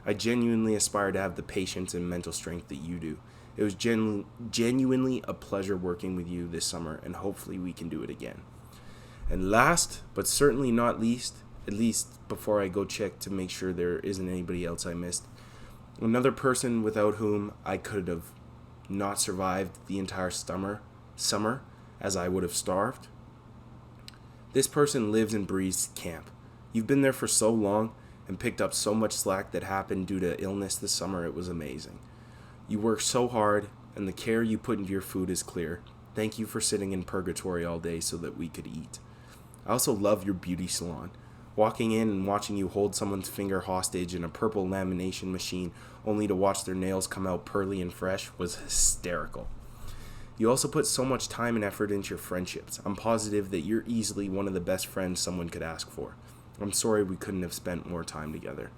I genuinely aspire to have the patience and mental strength that you do. It was genuinely a pleasure working with you this summer, and hopefully we can do it again. And last, but certainly not least, at least before I go check to make sure there isn't anybody else I missed, another person without whom I could have not survived the entire summer as I would have starved. This person lives and breathes camp. You've been there for so long and picked up so much slack that happened due to illness this summer. It was amazing. You work so hard, and the care you put into your food is clear. Thank you for sitting in purgatory all day so that we could eat. I also love your beauty salon. Walking in and watching you hold someone's finger hostage in a purple lamination machine only to watch their nails come out pearly and fresh was hysterical. You also put so much time and effort into your friendships. I'm positive that you're easily one of the best friends someone could ask for. I'm sorry we couldn't have spent more time together.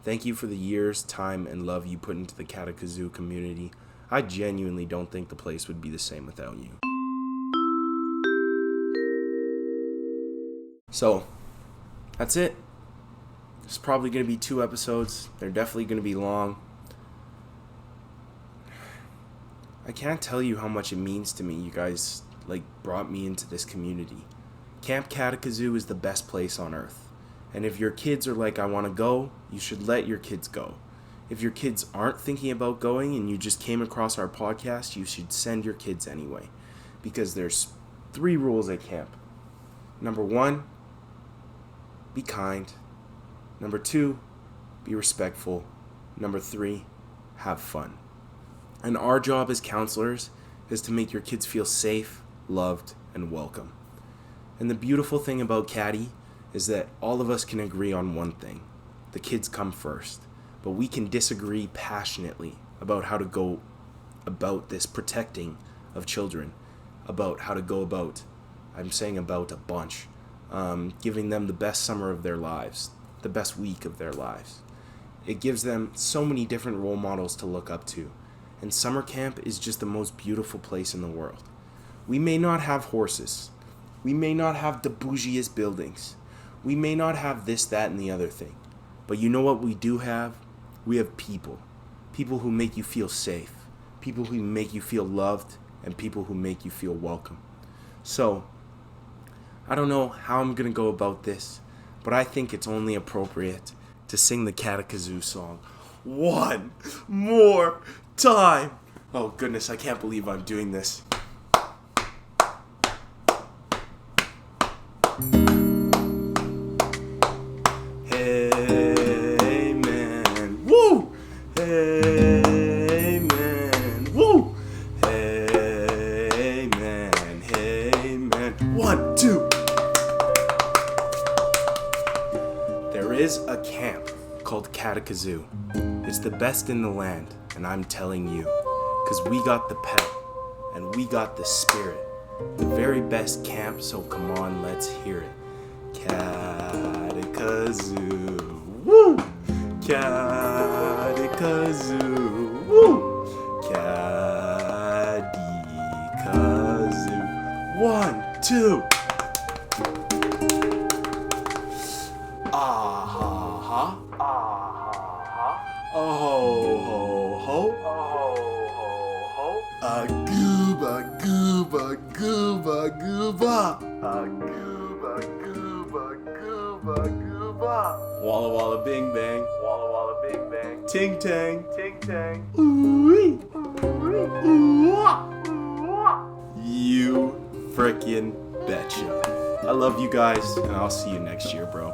Thank you for the years, time, and love you put into the Cadicasu community. I genuinely don't think the place would be the same without you. So, that's it. It's probably going to be 2 episodes. They're definitely going to be long. I can't tell you how much it means to me. You guys, brought me into this community. Camp Cadicasu is the best place on earth. And if your kids are like, I want to go, you should let your kids go. If your kids aren't thinking about going and you just came across our podcast, you should send your kids anyway. Because there's 3 rules at camp. Number 1, be kind. Number 2, be respectful. Number 3, have fun. And our job as counselors is to make your kids feel safe, loved, and welcome. And the beautiful thing about Caddy is that all of us can agree on one thing. The kids come first. But we can disagree passionately about how to go about this protecting of children, about how to go about, I'm saying about a bunch, giving them the best summer of their lives, the best week of their lives. It gives them so many different role models to look up to. And summer camp is just the most beautiful place in the world. We may not have horses. We may not have the bougiest buildings. We may not have this, that, and the other thing. But you know what we do have? We have people. People who make you feel safe. People who make you feel loved. And people who make you feel welcome. So, I don't know how I'm going to go about this, but I think it's only appropriate to sing the Cadicasu song one more time. Oh goodness, I can't believe I'm doing this. Hey man, woo! Hey man, woo! Hey man, 1, 2. There is a camp called Cadicasu. It's the best in the land, and I'm telling you, because we got the pep, and we got the spirit. The very best camp, so come on, let's hear it. Cadicasu, woo! Cadicasu, woo! Cadicasu. 1, 2. Ah-ha-ha. Oh ho ho. A gooba gooba gooba gooba. A gooba gooba gooba gooba. Walla walla bing bang. Walla walla bing bang. Ting tang. Ting tang. Ooh-wee. Ooh-wee. Ooh-wah. Ooh-wah. You frickin' betcha. I love you guys, and I'll see you next year, bro.